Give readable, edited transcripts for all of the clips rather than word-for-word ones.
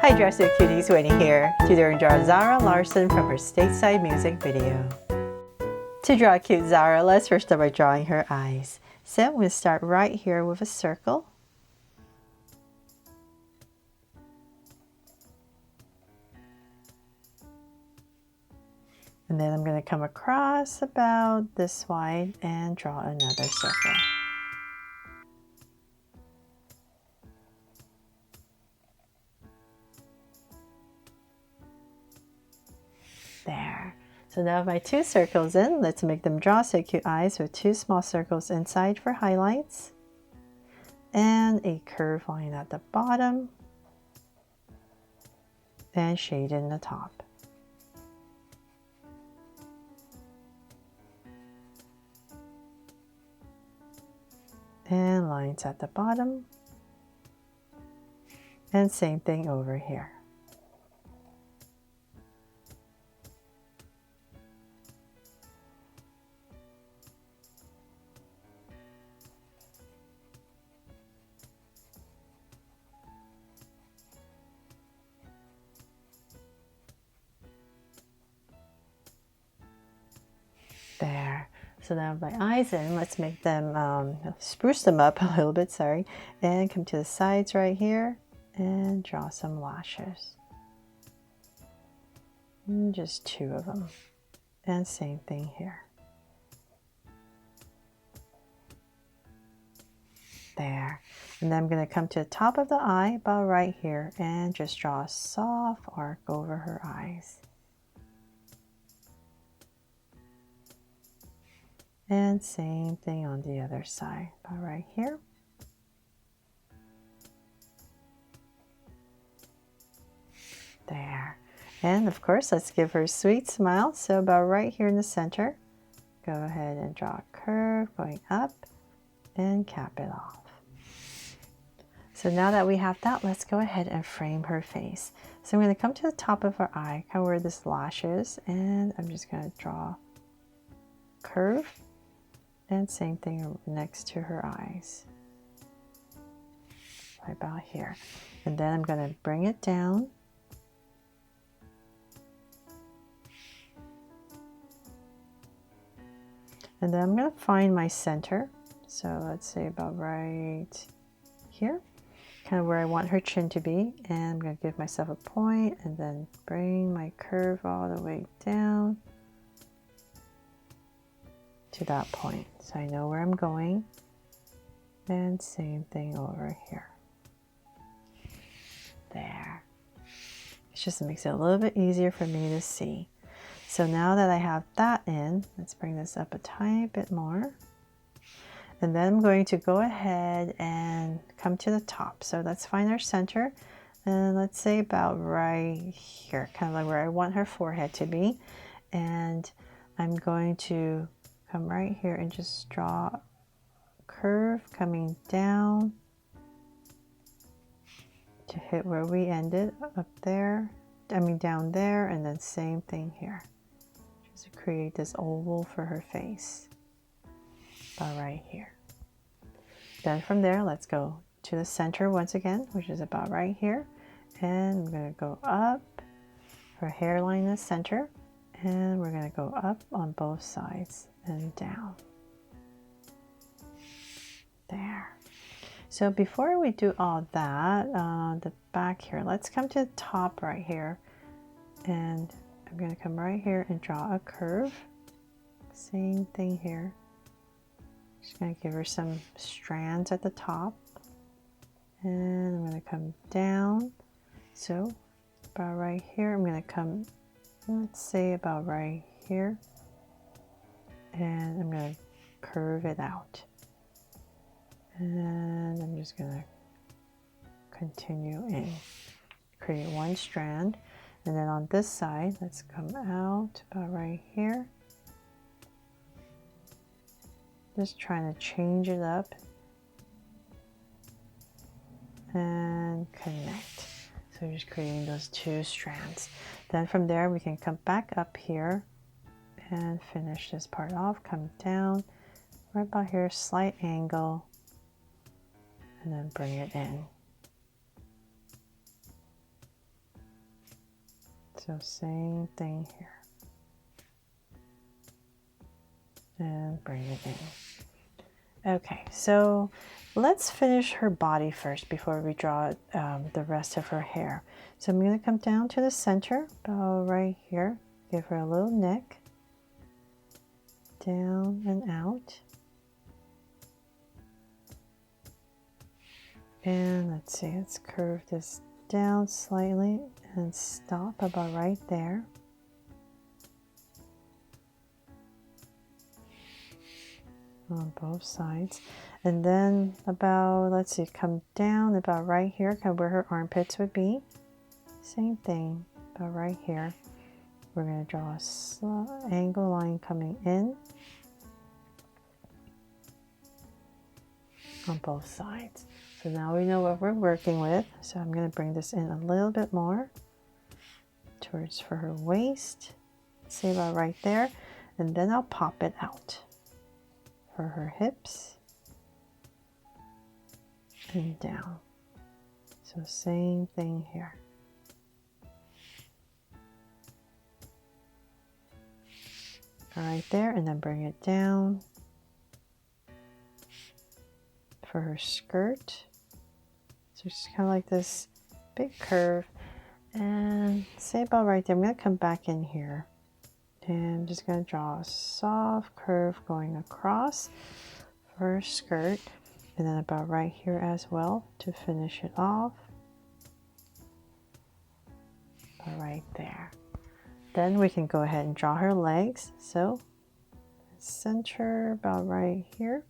Hi Dressed Cuties, Winnie here. Today we're going to draw Zara Larsson from her Stateside music video. To draw cute Zara, let's first start by drawing her eyes. So I'm going to start right here with a circle. And then I'm going to come across about this wide and draw another circle. There. So now my two circles in, let's make them draw so cute eyes with two small circles inside for highlights. And a curved line at the bottom. And shade in the top. And lines at the bottom. And same thing over here. There. So now my eyes in, let's make them, spruce them up a little bit, sorry. And come to the sides right here and draw some lashes. And just two of them. And same thing here. There. And then I'm going to come to the top of the eye, about right here, and just draw a soft arc over her eyes. And same thing on the other side, about right here. There. And of course, let's give her a sweet smile. So about right here in the center, go ahead and draw a curve going up and cap it off. So now that we have that, let's go ahead and frame her face. So I'm going to come to the top of her eye, kind of where this lash is, and I'm just going to draw a curve. And same thing next to her eyes, right about here. And then I'm going to bring it down. And then I'm going to find my center. So let's say about right here, kind of where I want her chin to be. And I'm going to give myself a point and then bring my curve all the way down to that point, so I know where I'm going. And same thing over here. There. It just makes it a little bit easier for me to see. So now that I have that in, let's bring this up a tiny bit more. And then I'm going to go ahead and come to the top. So let's find our center. And let's say about right here, kind of like where I want her forehead to be. And I'm going to come right here and just draw a curve coming down to hit where we ended up there. I mean down there, and then same thing here. Just to create this oval for her face. About right here. Then from there, let's go to the center once again, which is about right here. And I'm going to go up for hairline in the center. And we're going to go up on both sides and down. There. So before we do all that, the back here, let's come to the top right here. And I'm going to come right here and draw a curve. Same thing here. Just going to give her some strands at the top. And I'm going to come down. So about right here, I'm going to come, let's say about right here. And I'm going to curve it out. And I'm just going to continue in. Create one strand. And then on this side, let's come out about right here. Just trying to change it up. And connect. So we're just creating those two strands. Then from there, we can come back up here and finish this part off. Come down right about here, slight angle, and then bring it in. So same thing here. And bring it in. Okay, so let's finish her body first before we draw the rest of her hair. So I'm going to come down to the center, about right here. Give her a little neck. Down and out. And let's see, let's curve this down slightly and stop about right there. On both sides. And then about, let's see, come down about right here, kind of where her armpits would be. Same thing, about right here. We're going to draw a slow angle line coming in on both sides. So now we know what we're working with. So I'm going to bring this in a little bit more towards for her waist. Say about right there. And then I'll pop it out for her hips and down. So same thing here. Right there, and then bring it down for her skirt. So it's kind of like this big curve, and say about right there. I'm going to come back in here, and I'm just going to draw a soft curve going across for her skirt, and then about right here as well to finish it off. About right there. Then we can go ahead and draw her legs. So center about right here,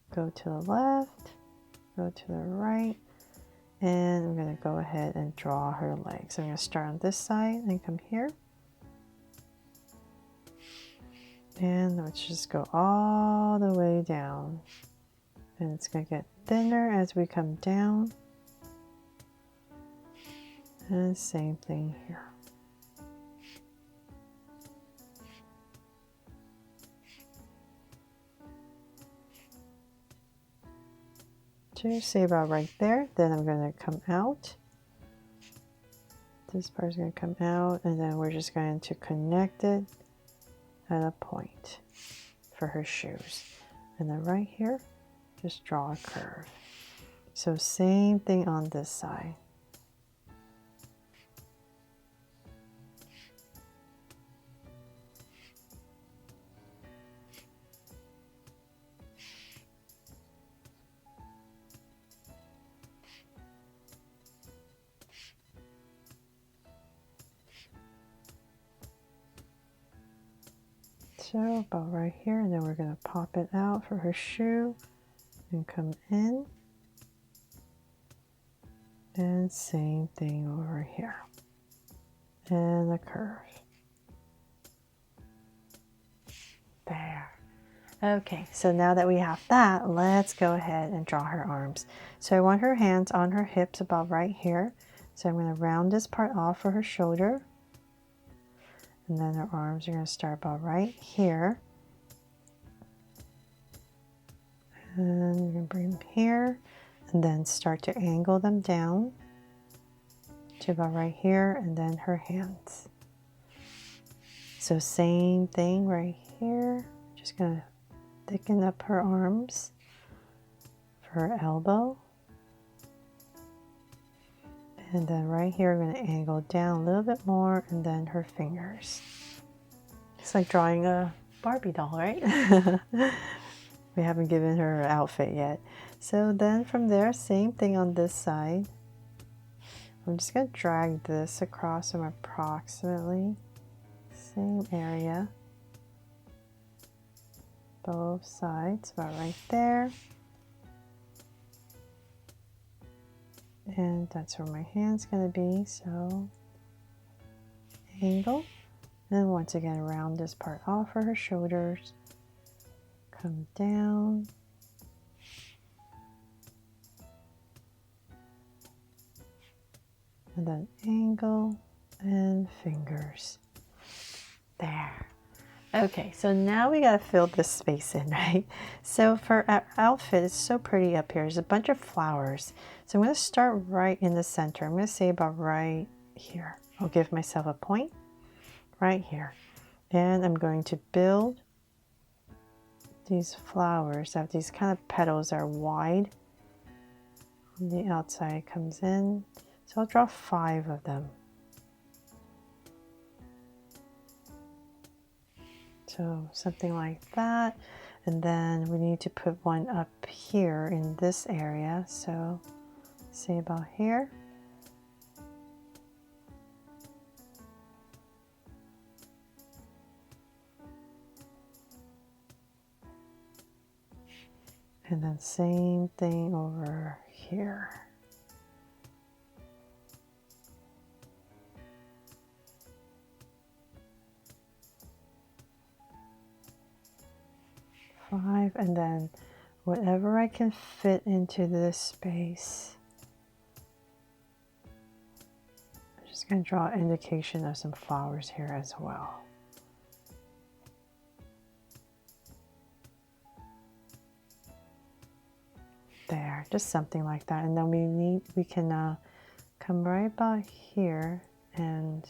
go to the left, go to the right, and I'm going to go ahead and draw her legs. So I'm going to start on this side and come here. And let's just go all the way down. And it's going to get thinner as we come down. And same thing here. To say about right there, then I'm going to come out. This part is going to come out, and then we're just going to connect it at a point for her shoes. And then right here, just draw a curve. So same thing on this side. So about right here, and then we're going to pop it out for her shoe and come in. And same thing over here. And a curve. There. Okay, so now that we have that, let's go ahead and draw her arms. So I want her hands on her hips about right here. So I'm going to round this part off for her shoulder. And then her arms are going to start about right here. And we're going to bring them here. And then start to angle them down to about right here. And then her hands. So same thing right here. Just going to thicken up her arms for her elbow. And then right here, we're going to angle down a little bit more, and then her fingers. It's like drawing a Barbie doll, right? We haven't given her an outfit yet. So then from there, same thing on this side. I'm just going to drag this across from approximately same area. Both sides, about right there. And that's where my hand's going to be, so angle. And once again, round this part off for her shoulders. Come down. And then angle and fingers. There. Okay, so now we gotta fill this space in, right? So for our outfit, it's so pretty up here. There's a bunch of flowers. So I'm gonna start right in the center. I'm gonna say about right here. I'll give myself a point right here. And I'm going to build these flowers that have these kind of petals that are wide. On the outside comes in. So I'll draw 5 of them. So something like that. And then we need to put one up here in this area. So say about here. And then same thing over here. Five, and then whatever I can fit into this space. I'm just going to draw an indication of some flowers here as well. There, just something like that. And then we can come right about here and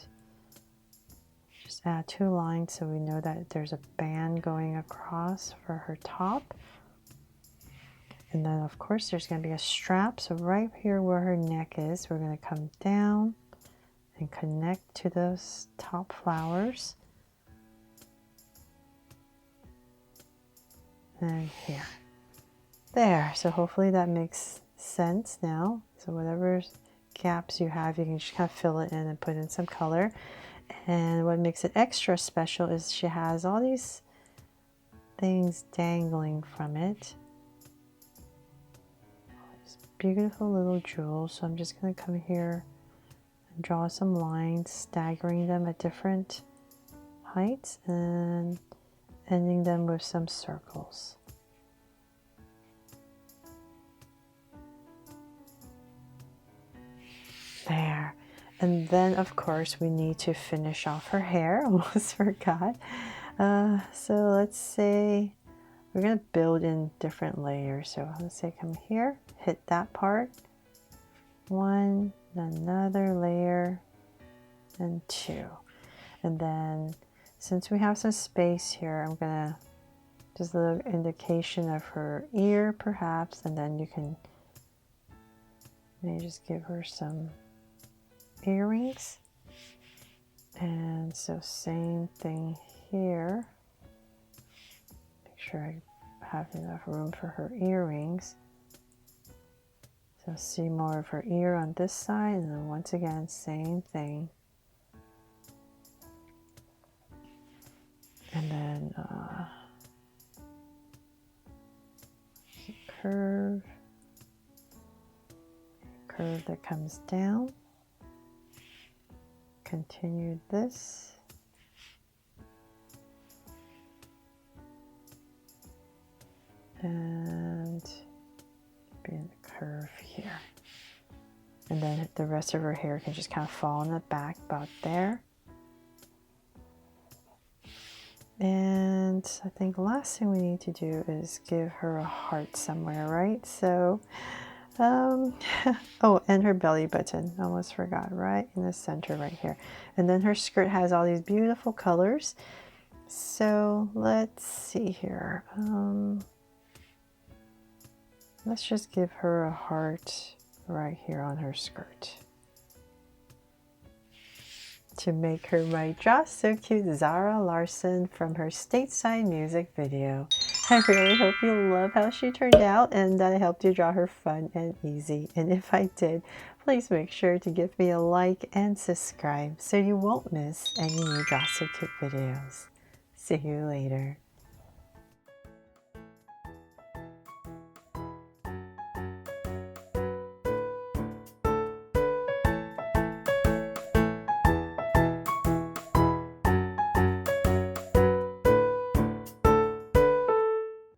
just add 2 lines so we know that there's a band going across for her top. And then of course there's going to be a strap. So right here where her neck is, we're going to come down and connect to those top flowers. And here. There, so hopefully that makes sense now. So whatever gaps you have, you can just kind of fill it in and put in some color. And what makes it extra special is she has all these things dangling from it. These beautiful little jewels. So I'm just going to come here and draw some lines, staggering them at different heights and ending them with some circles. There. And then of course we need to finish off her hair. Almost forgot. So let's say we're going to build in different layers. So let's say come here, hit that part, 1, another layer, and 2. And then since we have some space here, I'm gonna just a little indication of her ear perhaps, and then you can maybe just give her some earrings. And so same thing here. Make sure I have enough room for her earrings. So see more of her ear on this side, and then once again same thing. And then curve that comes down. Continue this. And be in the curve here. And then the rest of her hair can just kind of fall in the back about there. And I think the last thing we need to do is give her a heart somewhere, right? So, oh, and her belly button, almost forgot, right in the center right here. And then her skirt has all these beautiful colors. So let's see here. Let's just give her a heart right here on her skirt. To make her my Draw So Cute Zara Larsson from her Stateside music video. I really hope you love how she turned out and that I helped you draw her fun and easy. And if I did, please make sure to give me a like and subscribe so you won't miss any new Draw So Cute videos. See you later.